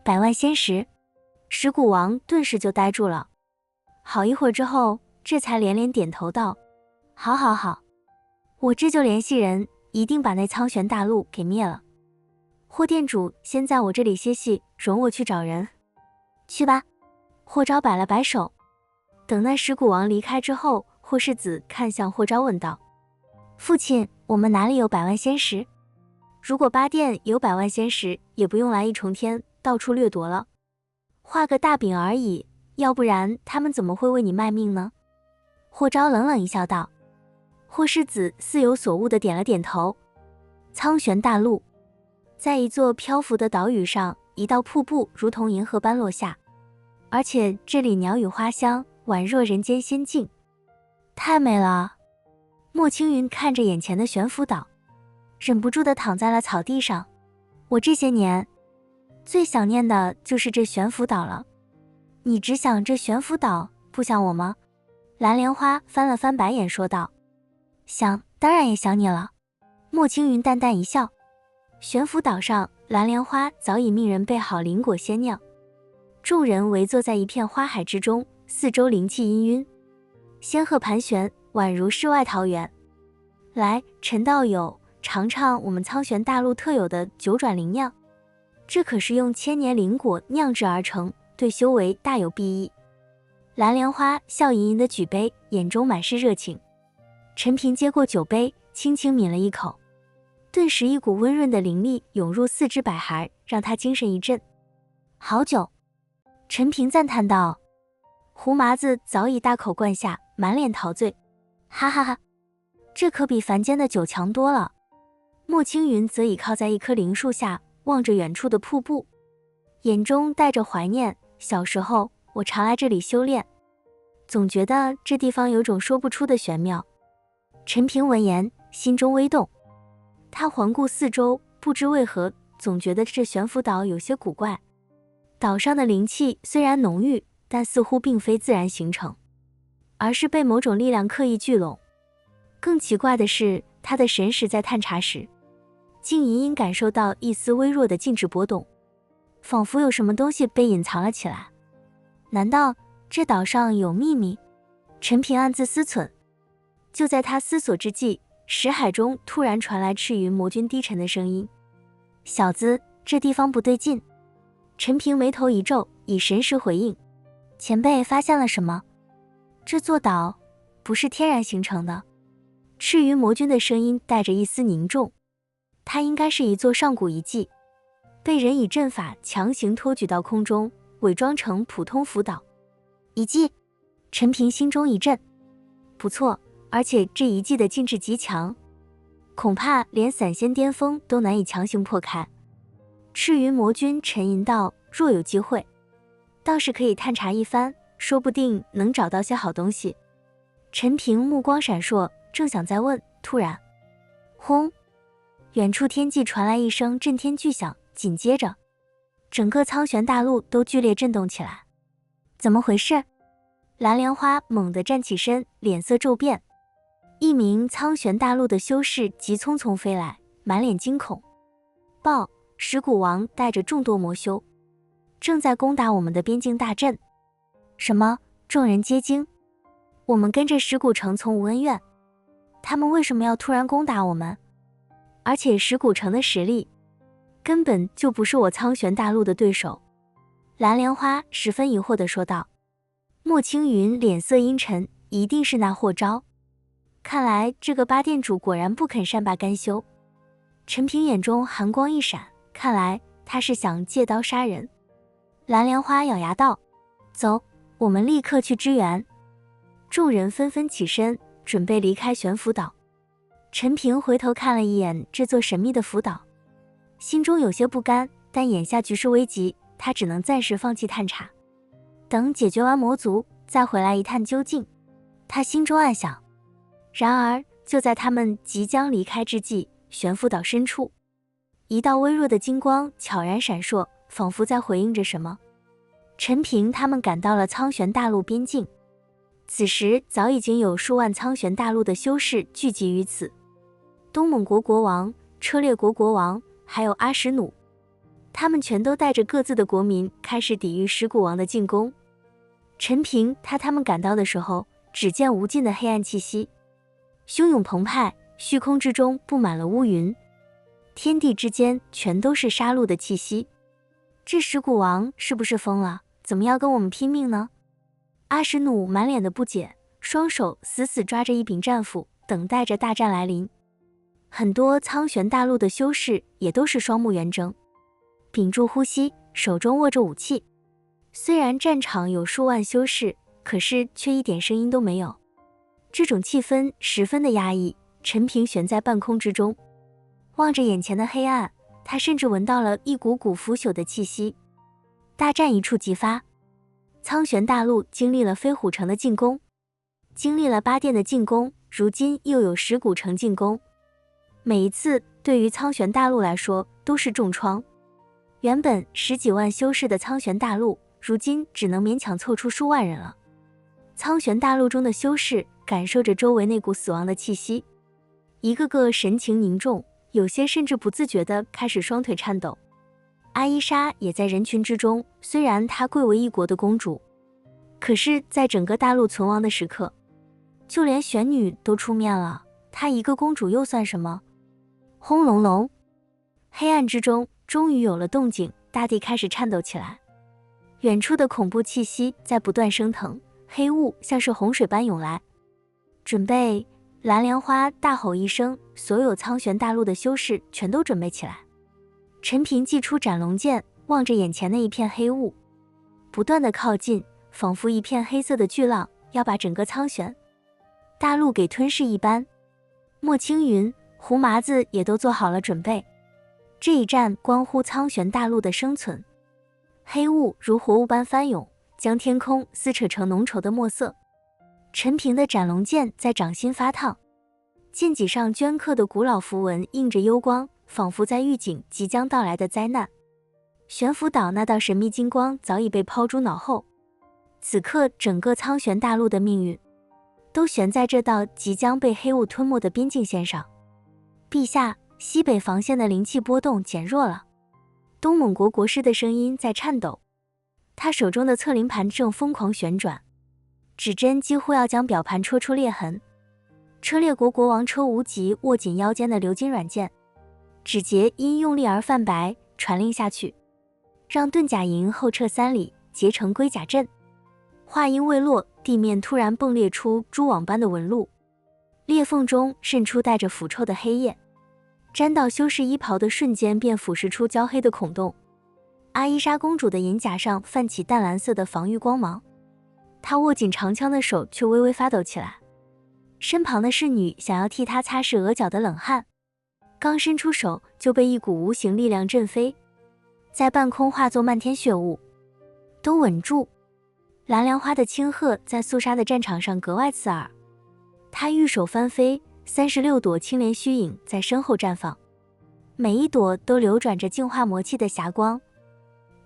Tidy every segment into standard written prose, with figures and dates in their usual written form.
百万仙石。石鼓王顿时就呆住了，好一会儿之后，这才连连点头道：好好好，我这就联系人，一定把那苍玄大陆给灭了。霍店主先在我这里歇息，容我去找人。去吧。霍昭摆了摆手。等那石鼓王离开之后，霍世子看向霍昭问道：父亲，我们哪里有百万仙石？如果八殿有百万仙石，也不用来一重天到处掠夺了，画个大饼而已，要不然他们怎么会为你卖命呢？霍昭冷冷一笑道。霍世子似有所悟地点了点头。苍玄大陆，在一座漂浮的岛屿上，一道瀑布如同银河般落下，而且这里鸟语花香，宛若人间仙境，太美了。莫青云看着眼前的悬浮岛，忍不住地躺在了草地上。我这些年最想念的就是这悬浮岛了。你只想这悬浮岛，不想我吗？蓝莲花翻了翻白眼说道。想，当然也想你了。莫青云淡淡一笑。悬浮岛上，蓝莲花早已命人备好灵果仙酿，众人围坐在一片花海之中，四周灵气氤氲，仙鹤盘旋，宛如世外桃源。来，陈道友，尝尝我们苍玄大陆特有的九转灵酿，这可是用千年灵果酿制而成，对修为大有裨益。蓝莲花笑盈盈地举杯，眼中满是热情。陈平接过酒杯，轻轻抿了一口，顿时一股温润的灵力涌入四肢百骸，让他精神一振。好酒，陈平赞叹道。胡麻子早已大口灌下，满脸陶醉。哈哈哈，这可比凡间的酒强多了。莫青云则倚靠在一棵灵树下，望着远处的瀑布，眼中带着怀念。小时候我常来这里修炼，总觉得这地方有种说不出的玄妙。陈平闻言，心中微动，他环顾四周，不知为何，总觉得这悬浮岛有些古怪。岛上的灵气虽然浓郁，但似乎并非自然形成，而是被某种力量刻意聚拢。更奇怪的是，他的神识在探查时，竟隐隐感受到一丝微弱的静止波动，仿佛有什么东西被隐藏了起来。难道这岛上有秘密？陈平暗自思忖。就在他思索之际，识海中突然传来赤云魔君低沉的声音：小子，这地方不对劲。陈平眉头一皱，以神识回应：前辈发现了什么？这座岛不是天然形成的。赤云魔君的声音带着一丝凝重，它应该是一座上古遗迹，被人以阵法强行托举到空中，伪装成普通浮岛。遗迹？陈平心中一震。不错，而且这遗迹的禁制极强，恐怕连散仙巅峰都难以强行破开。赤云魔君沉吟道：若有机会，倒是可以探查一番，说不定能找到些好东西。陈平目光闪烁，正想再问，突然轰，远处天际传来一声震天巨响，紧接着整个苍玄大陆都剧烈震动起来。怎么回事？蓝莲花猛地站起身，脸色骤变。一名苍玄大陆的修士急匆匆飞来，满脸惊恐。报，石鼓王带着众多魔修正在攻打我们的边境大阵。什么？众人皆惊。我们跟着石鼓城从无恩院，他们为什么要突然攻打我们？而且石鼓城的实力根本就不是我苍玄大陆的对手。蓝莲花十分疑惑地说道。莫青云脸色阴沉，一定是那霍昭。看来这个八殿主果然不肯善罢甘休。陈平眼中寒光一闪，看来他是想借刀杀人。蓝莲花咬牙道：走，我们立刻去支援。众人纷纷起身，准备离开悬浮岛。陈平回头看了一眼这座神秘的浮岛，心中有些不甘，但眼下局势危急，他只能暂时放弃探查，等解决完魔族再回来一探究竟。他心中暗想。然而就在他们即将离开之际，悬浮岛深处一道微弱的金光悄然闪烁，仿佛在回应着什么。陈平他们赶到了苍玄大陆边境，此时早已经有数万苍玄大陆的修士聚集于此。东蒙国国王、车裂国国王还有阿什努，他们全都带着各自的国民开始抵御石鼓王的进攻。陈平他们赶到的时候，只见无尽的黑暗气息，汹涌澎湃，虚空之中布满了乌云，天地之间全都是杀戮的气息。这石鼓王是不是疯了？怎么要跟我们拼命呢？阿史努满脸的不解，双手死死抓着一柄战斧，等待着大战来临。很多苍玄大陆的修士也都是双目圆睁，屏住呼吸，手中握着武器。虽然战场有数万修士，可是却一点声音都没有。这种气氛十分的压抑。陈平悬在半空之中，望着眼前的黑暗，他甚至闻到了一股股腐朽的气息。大战一触即发，苍玄大陆经历了飞虎城的进攻，经历了八殿的进攻，如今又有石鼓城进攻。每一次对于苍玄大陆来说都是重创。原本10几万修士的苍玄大陆，如今只能勉强凑出数万人了。苍玄大陆中的修士感受着周围那股死亡的气息，一个个神情凝重，有些甚至不自觉地开始双腿颤抖。阿伊莎也在人群之中，虽然她贵为一国的公主，可是在整个大陆存亡的时刻，就连玄女都出面了，她一个公主又算什么？轰隆隆，黑暗之中终于有了动静，大地开始颤抖起来。远处的恐怖气息在不断升腾，黑雾像是洪水般涌来。准备！蓝莲花大吼一声，所有苍玄大陆的修士全都准备起来。陈平祭出斩龙剑，望着眼前的一片黑雾，不断的靠近，仿佛一片黑色的巨浪要把整个苍玄大陆给吞噬一般。莫青云、胡麻子也都做好了准备。这一战关乎苍玄大陆的生存。黑雾如活雾般翻涌，将天空撕扯成浓稠的墨色。陈平的斩龙剑在掌心发烫，剑脊上镌刻的古老符文映着幽光，仿佛在预警即将到来的灾难。玄福岛那道神秘金光早已被抛诸脑后，此刻整个苍玄大陆的命运都悬在这道即将被黑雾吞没的边境线上。陛下，西北防线的灵气波动减弱了。东蒙国国师的声音在颤抖，他手中的测灵盘正疯狂旋转，指针几乎要将表盘戳出裂痕。车裂国国王车无极握紧腰间的鎏金软剑，指节因用力而泛白，传令下去，让遁甲营后撤3里，结成龟甲阵。话音未落，地面突然迸裂出蛛网般的纹路，裂缝中渗出带着腐臭的黑液，沾到修士衣袍的瞬间便腐蚀出焦黑的孔洞。阿伊莎公主的银甲上泛起淡蓝色的防御光芒，她握紧长枪的手却微微发抖起来。身旁的侍女想要替她擦拭额角的冷汗，刚伸出手就被一股无形力量震飞，在半空化作漫天血雾。都稳住！蓝莲花的轻喝在肃杀的战场上格外刺耳。她玉手翻飞，36朵青莲虚影在身后绽放，每一朵都流转着净化魔气的霞光。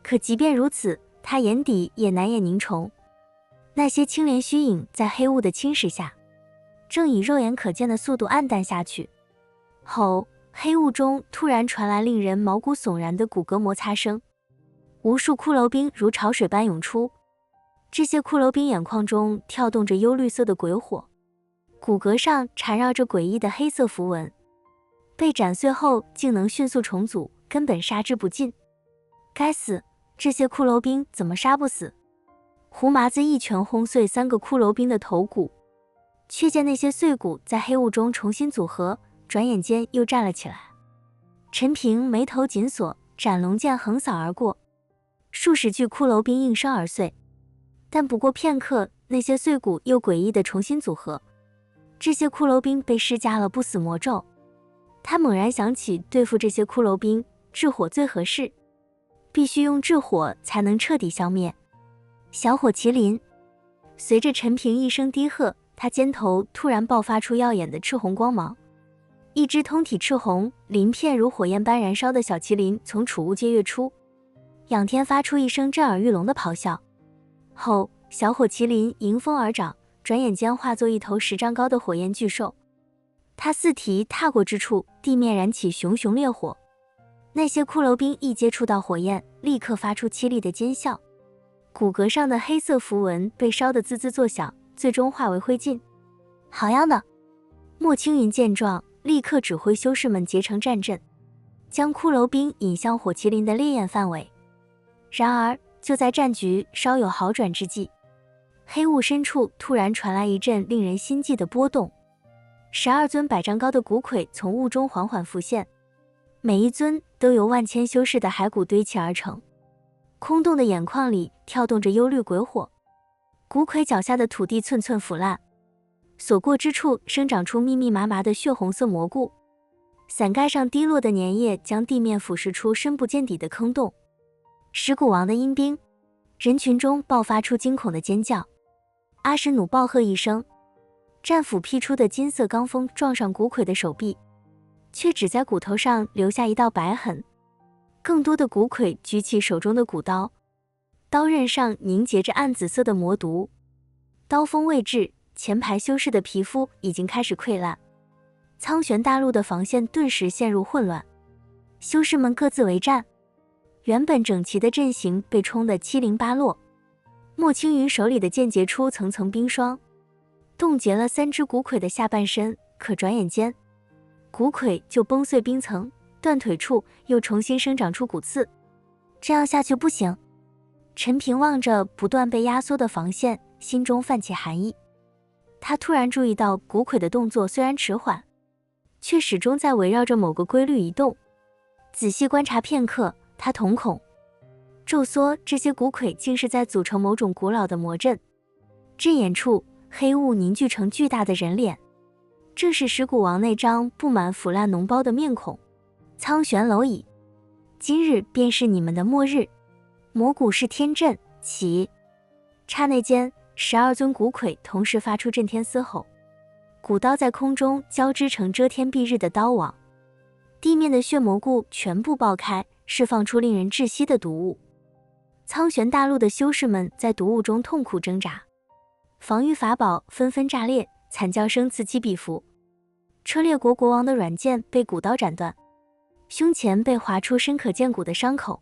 可即便如此，她眼底也难掩凝重。那些青莲虚影在黑雾的侵蚀下，正以肉眼可见的速度暗淡下去。吼！黑雾中突然传来令人毛骨悚然的骨骼摩擦声，无数骷髅兵如潮水般涌出。这些骷髅兵眼眶中跳动着幽绿色的鬼火，骨骼上缠绕着诡异的黑色符文，被斩碎后竟能迅速重组，根本杀之不尽。该死，这些骷髅兵怎么杀不死？胡麻子一拳轰碎3个骷髅兵的头骨，却见那些碎骨在黑雾中重新组合，转眼间又站了起来。陈平眉头紧锁，斩龙剑横扫而过，数十具骷髅兵应声而碎。但不过片刻，那些碎骨又诡异地重新组合，这些骷髅兵被施加了不死魔咒。他猛然想起，对付这些骷髅兵，炽火最合适，必须用炽火才能彻底消灭。小火麒麟！随着陈平一声低喝，他肩头突然爆发出耀眼的赤红光芒，一只通体赤红、鳞片如火焰般燃烧的小麒麟从储物界跃出，仰天发出一声震耳欲聋的咆哮。后，小火麒麟迎风而长，转眼间化作一头10丈高的火焰巨兽。它四蹄踏过之处，地面燃起熊熊烈火，那些骷髅兵一接触到火焰，立刻发出凄厉的尖笑，骨骼上的黑色符文被烧得滋滋作响，最终化为灰烬。好样的！莫青云见状，立刻指挥修士们结成战阵，将骷髅兵引向火麒麟的烈焰范围。然而，就在战局稍有好转之际，黑雾深处突然传来一阵令人心悸的波动。12尊百丈高的骨魁从雾中缓缓浮现，每一尊都由万千修士的骸骨堆砌而成。空洞的眼眶里跳动着幽绿鬼火，骨魁脚下的土地寸寸腐烂，所过之处生长出密密麻麻的血红色蘑菇，伞盖上滴落的粘液将地面腐蚀出深不见底的坑洞。石鼓王的阴兵，人群中爆发出惊恐的尖叫。阿什努暴喝一声，战斧劈出的金色钢锋撞上骨魁的手臂，却只在骨头上留下一道白痕。更多的骨魁举起手中的骨刀，刀刃上凝结着暗紫色的魔毒，刀锋未至，前排修士的皮肤已经开始溃烂。苍玄大陆的防线顿时陷入混乱，修士们各自为战，原本整齐的阵型被冲得七零八落。莫青云手里的剑结出层层冰霜，冻结了3只骨魁的下半身，可转眼间，骨魁就崩碎冰层，断腿处又重新生长出骨刺。这样下去不行。陈平望着不断被压缩的防线，心中泛起寒意。他突然注意到骨魁的动作虽然迟缓，却始终在围绕着某个规律移动。仔细观察片刻，他瞳孔骤缩，这些骨魁竟是在组成某种古老的魔阵。阵眼处，黑雾凝聚成巨大的人脸，正是石鼓王那张布满腐烂脓包的面孔。苍玄蝼蚁，今日便是你们的末日。魔骨式天阵起！刹那间，12尊骨魁同时发出震天嘶吼，骨刀在空中交织成遮天蔽日的刀网，地面的血蘑菇全部爆开，释放出令人窒息的毒雾。苍玄大陆的修士们在毒雾中痛苦挣扎，防御法宝纷纷炸裂，惨叫声此起彼伏。车裂国国王的软剑被骨刀斩断，胸前被划出深可见骨的伤口。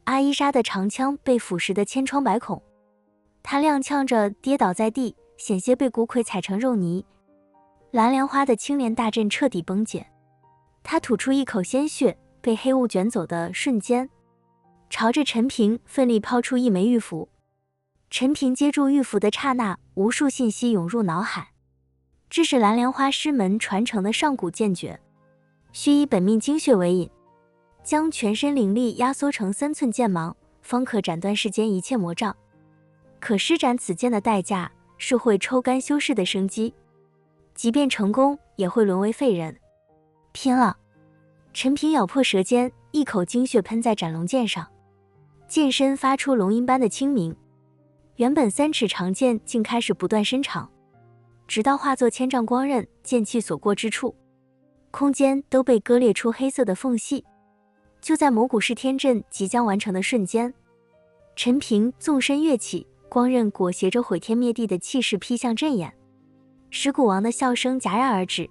阿伊莎的长枪被腐蚀得千疮百孔，他踉跄着跌倒在地，险些被骨魁踩成肉泥。蓝莲花的青莲大阵彻底崩解，他吐出一口鲜血，被黑雾卷走的瞬间，朝着陈平奋力抛出一枚玉符。陈平接住玉符的刹那，无数信息涌入脑海。这是蓝莲花师门传承的上古剑诀，需以本命精血为引，将全身灵力压缩成3寸剑芒，方可斩断世间一切魔障。可施展此剑的代价是会抽干修士的生机，即便成功也会沦为废人。拼了！陈平咬破舌尖，一口精血喷在斩龙剑上，剑身发出龙吟般的清明。原本3尺长剑竟开始不断伸长，直到化作千丈光刃，剑气所过之处，空间都被割裂出黑色的缝隙。就在魔骨式天阵即将完成的瞬间，陈平纵身跃起，光刃裹挟着毁天灭地的气势劈向阵眼。石鼓王的笑声戛然而止，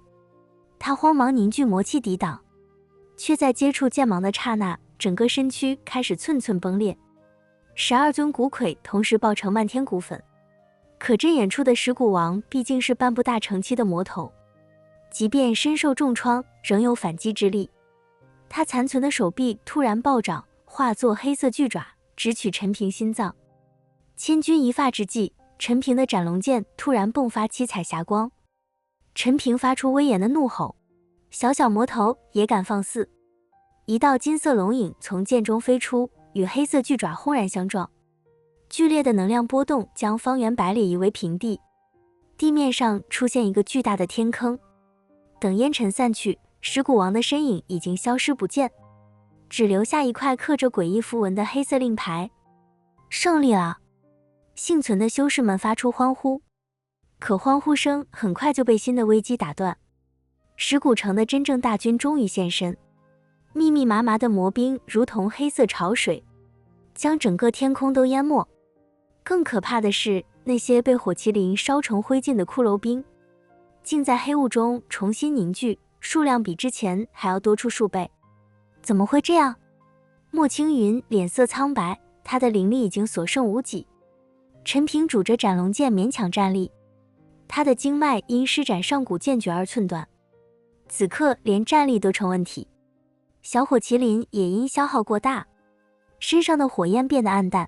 他慌忙凝聚魔气抵挡，却在接触剑芒的刹那，整个身躯开始寸寸崩裂。12尊骨魁同时爆成漫天骨粉，可阵眼处的石鼓王毕竟是半步大成期的魔头，即便身受重创，仍有反击之力。他残存的手臂突然暴涨，化作黑色巨爪，直取陈平心脏。千钧一发之际，陈平的斩龙剑突然迸发七彩霞光。陈平发出威严的怒吼，小小魔头也敢放肆！一道金色龙影从剑中飞出，与黑色巨爪轰然相撞，剧烈的能量波动将方圆百里夷为平地，地面上出现一个巨大的天坑。等烟尘散去，石鼓王的身影已经消失不见，只留下一块刻着诡异符文的黑色令牌。胜利了！幸存的修士们发出欢呼，可欢呼声很快就被新的危机打断。石鼓城的真正大军终于现身，密密麻麻的魔兵如同黑色潮水，将整个天空都淹没。更可怕的是，那些被火麒麟烧成灰烬的骷髅兵，竟在黑雾中重新凝聚，数量比之前还要多出数倍。怎么会这样？莫青云脸色苍白，他的灵力已经所剩无几。陈平拄着斩龙剑勉强站立，他的经脉因施展上古剑诀而寸断，此刻连站立都成问题。小火麒麟也因消耗过大，身上的火焰变得暗淡，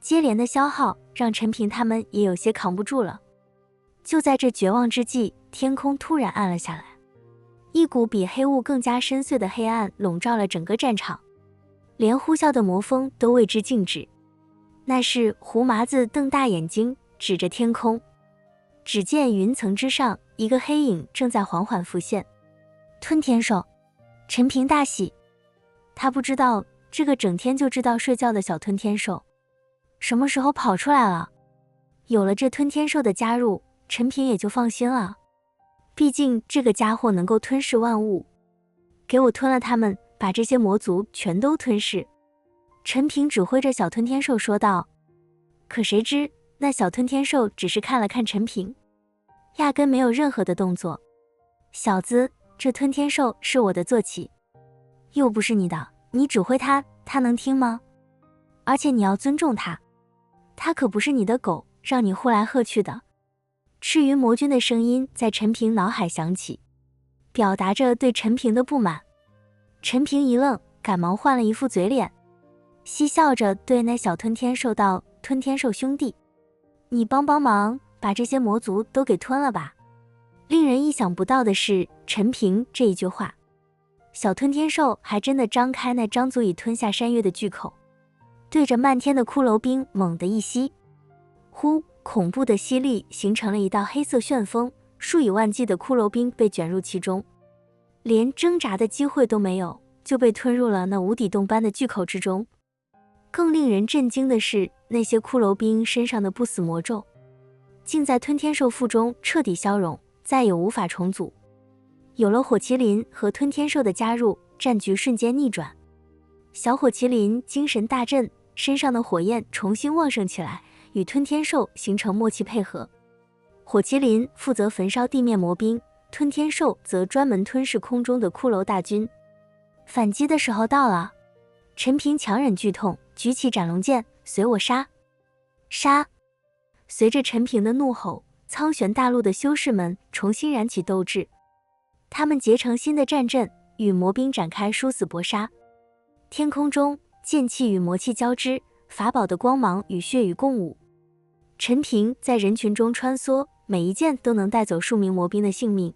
接连的消耗让陈平他们也有些扛不住了。就在这绝望之际，天空突然暗了下来，一股比黑雾更加深邃的黑暗笼罩了整个战场，连呼啸的魔风都为之静止。那是胡麻子瞪大眼睛指着天空，只见云层之上一个黑影正在缓缓浮现。吞天兽！陈平大喜，他不知道这个整天就知道睡觉的小吞天兽什么时候跑出来了。有了这吞天兽的加入，陈平也就放心了，毕竟这个家伙能够吞噬万物。给我吞了他们，把这些魔族全都吞噬。陈平指挥着小吞天兽说道。可谁知那小吞天兽只是看了看陈平，压根没有任何的动作。小子，这吞天兽是我的坐骑，又不是你的，你指挥它，它能听吗？而且你要尊重它，它可不是你的狗，让你呼来喝去的。赤云魔君的声音在陈平脑海响起，表达着对陈平的不满。陈平一愣，赶忙换了一副嘴脸，嬉笑着对那小吞天兽道：吞天兽兄弟，你帮忙，把这些魔族都给吞了吧。令人意想不到的是，陈平这一句话，小吞天兽还真的张开那张足以吞下山岳的巨口，对着漫天的骷髅兵猛地一吸，呼，恐怖的吸力形成了一道黑色旋风，数以万计的骷髅兵被卷入其中，连挣扎的机会都没有，就被吞入了那无底洞般的巨口之中。更令人震惊的是，那些骷髅兵身上的不死魔咒竟在吞天兽腹中彻底消融，再也无法重组。有了火麒麟和吞天兽的加入，战局瞬间逆转。小火麒麟精神大振，身上的火焰重新旺盛起来，与吞天兽形成默契配合。火麒麟负责焚烧地面魔兵，吞天兽则专门吞噬空中的骷髅大军。反击的时候到了，陈平强忍剧痛，举起斩龙剑，随我杀！杀！随着陈平的怒吼，苍玄大陆的修士们重新燃起斗志，他们结成新的战阵，与魔兵展开殊死搏杀。天空中剑气与魔气交织，法宝的光芒与血雨共舞。陈平在人群中穿梭，每一剑都能带走数名魔兵的性命。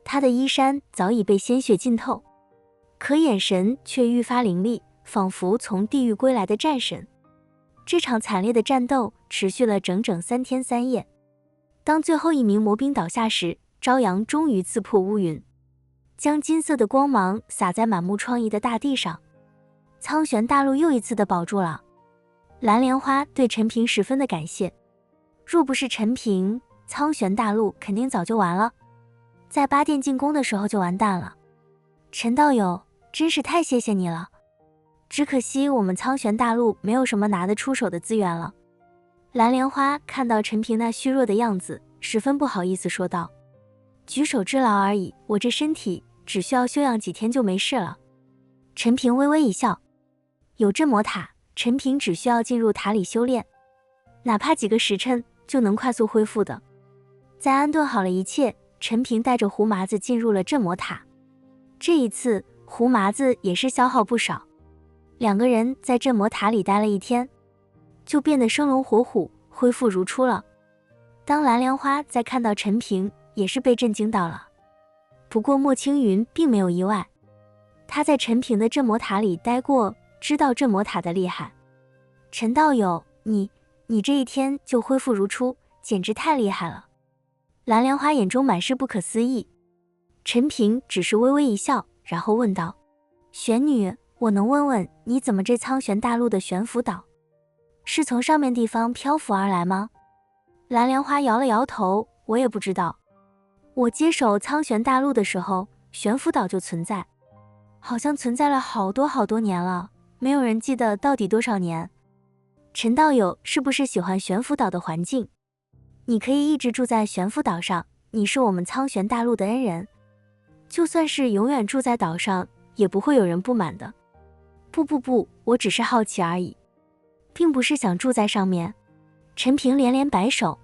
他的衣衫早已被鲜血浸透，可眼神却愈发凌厉，仿佛从地狱归来的战神。这场惨烈的战斗持续了整整3天3夜。当最后一名魔兵倒下时，朝阳终于刺破乌云，将金色的光芒洒在满目疮痍的大地上。苍玄大陆又一次的保住了。蓝莲花对陈平十分的感谢，若不是陈平，苍玄大陆肯定早就完了，在八殿进攻的时候就完蛋了。陈道友，真是太谢谢你了，只可惜我们苍玄大陆没有什么拿得出手的资源了。蓝莲花看到陈平那虚弱的样子，十分不好意思说道：举手之劳而已，我这身体只需要休养几天就没事了。陈平微微一笑，有镇魔塔，陈平只需要进入塔里修炼，哪怕几个时辰就能快速恢复的。在安顿好了一切，陈平带着胡麻子进入了镇魔塔。这一次胡麻子也是消耗不少，两个人在镇魔塔里待了1天，就变得生龙活虎，恢复如初了。当蓝莲花在看到陈平，也是被震惊到了。不过莫青云并没有意外，他在陈平的镇魔塔里待过，知道镇魔塔的厉害。陈道友，你这一天就恢复如初，简直太厉害了。蓝莲花眼中满是不可思议。陈平只是微微一笑，然后问道：玄女，我能问问你怎么这苍玄大陆的玄浮岛是从上面地方漂浮而来吗？蓝莲花摇了摇头，我也不知道。我接手苍玄大陆的时候，玄浮岛就存在，好像存在了好多年了，没有人记得到底多少年。陈道友是不是喜欢玄浮岛的环境？你可以一直住在玄浮岛上，你是我们苍玄大陆的恩人。就算是永远住在岛上，也不会有人不满的。不，我只是好奇而已，并不是想住在上面。陈平连连摆手，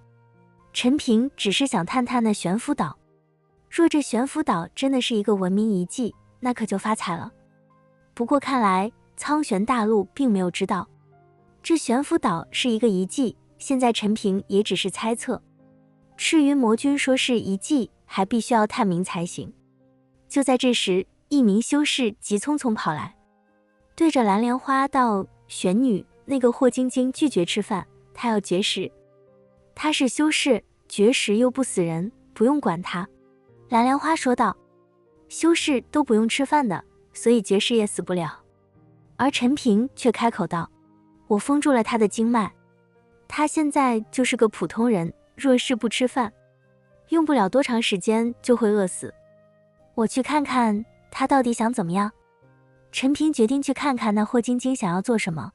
陈平只是想探探那悬浮岛。若这悬浮岛真的是一个文明遗迹，那可就发财了。不过看来苍玄大陆并没有知道这悬浮岛是一个遗迹，现在陈平也只是猜测。赤云魔君说是遗迹，还必须要探明才行。就在这时，一名修士急匆匆跑来，对着蓝莲花道：“玄女，那个霍晶晶拒绝吃饭，她要绝食。她是修士，绝食又不死人，不用管她。”蓝莲花说道：“修士都不用吃饭的，所以绝食也死不了。”而陈平却开口道：“我封住了他的经脉，他现在就是个普通人，若是不吃饭，用不了多长时间就会饿死。我去看看他到底想怎么样。”陈平决定去看看那霍晶晶想要做什么。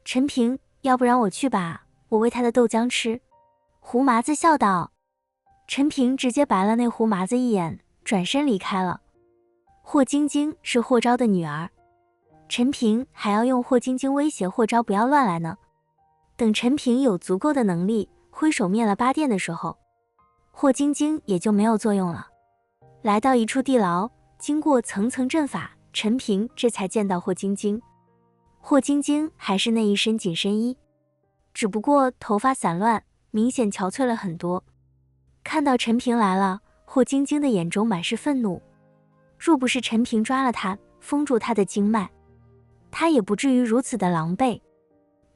陈平，要不然我去吧，我喂他的豆浆吃。胡麻子笑道。陈平直接白了那胡麻子一眼，转身离开了。霍晶晶是霍昭的女儿，陈平还要用霍晶晶威胁霍昭不要乱来呢。等陈平有足够的能力挥手灭了八殿的时候，霍晶晶也就没有作用了。来到一处地牢，经过层层阵法，陈平这才见到霍晶晶。霍晶晶还是那一身紧身衣，只不过头发散乱，明显憔悴了很多。看到陈平来了，霍晶晶的眼中满是愤怒。若不是陈平抓了他，封住他的经脉，他也不至于如此的狼狈。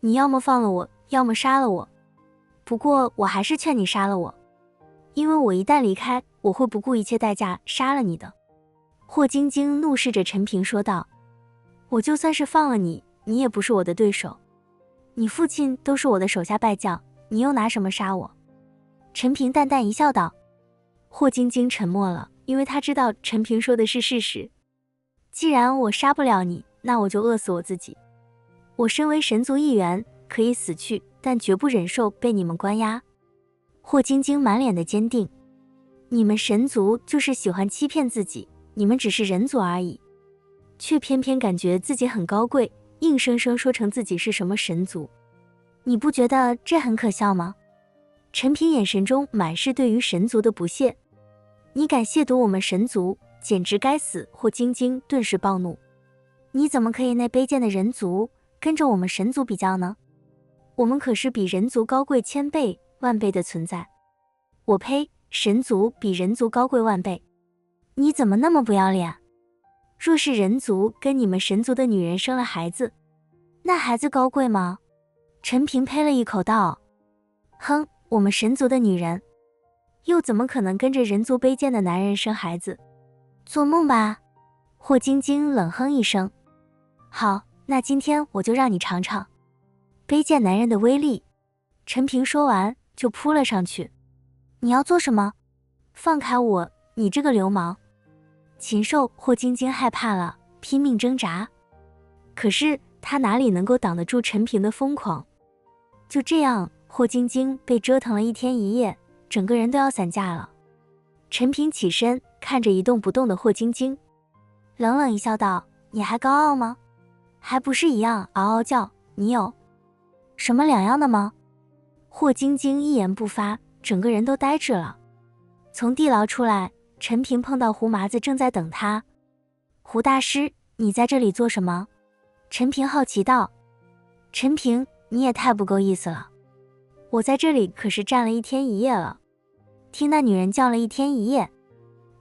你要么放了我，要么杀了我。不过我还是劝你杀了我，因为我一旦离开，我会不顾一切代价杀了你的。霍晶晶怒视着陈平说道：“我就算是放了你，你也不是我的对手。你父亲都是我的手下败将，你又拿什么杀我？”陈平淡淡一笑道。霍晶晶沉默了，因为他知道陈平说的是事实。既然我杀不了你，那我就饿死我自己。我身为神族一员，可以死去，但绝不忍受被你们关押。霍晶晶满脸的坚定。你们神族就是喜欢欺骗自己，你们只是人族而已，却偏偏感觉自己很高贵，硬生生说成自己是什么神族。你不觉得这很可笑吗？陈平眼神中满是对于神族的不屑。你敢亵渎我们神族，简直该死！霍晶晶顿时暴怒。你怎么可以那卑贱的人族跟着我们神族比较呢？我们可是比人族高贵千倍万倍的存在。我呸，神族比人族高贵万倍，你怎么那么不要脸？若是人族跟你们神族的女人生了孩子，那孩子高贵吗？陈平呸了一口道：哼，我们神族的女人又怎么可能跟着人族卑贱的男人生孩子？做梦吧！霍晶晶冷哼一声。好，那今天我就让你尝尝卑贱男人的威力。陈平说完就扑了上去。你要做什么？放开我，你这个流氓！禽兽！霍晶晶害怕了，拼命挣扎。可是他哪里能够挡得住陈平的疯狂？就这样，霍晶晶被折腾了一天一夜，整个人都要散架了。陈平起身看着一动不动的霍晶晶，冷冷一笑道：你还高傲吗？还不是一样嗷嗷叫，你有什么两样的吗？霍晶晶一言不发，整个人都呆滞了。从地牢出来，陈平碰到胡麻子正在等他。胡大师，你在这里做什么？陈平好奇道。陈平，你也太不够意思了，我在这里可是站了一天一夜了，听那女人叫了一天一夜，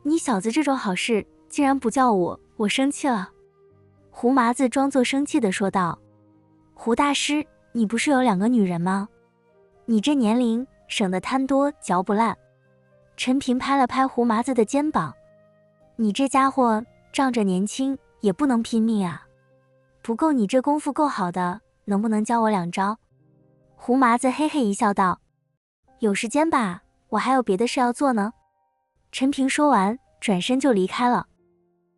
你小子这种好事竟然不叫我，我生气了。胡麻子装作生气地说道。胡大师，你不是有2个女人吗？你这年龄省得贪多嚼不烂。陈平拍了拍胡麻子的肩膀，你这家伙仗着年轻也不能拼命啊，不够你这功夫够好的，能不能教我2招？胡麻子嘿嘿一笑道。有时间吧，我还有别的事要做呢。陈平说完转身就离开了。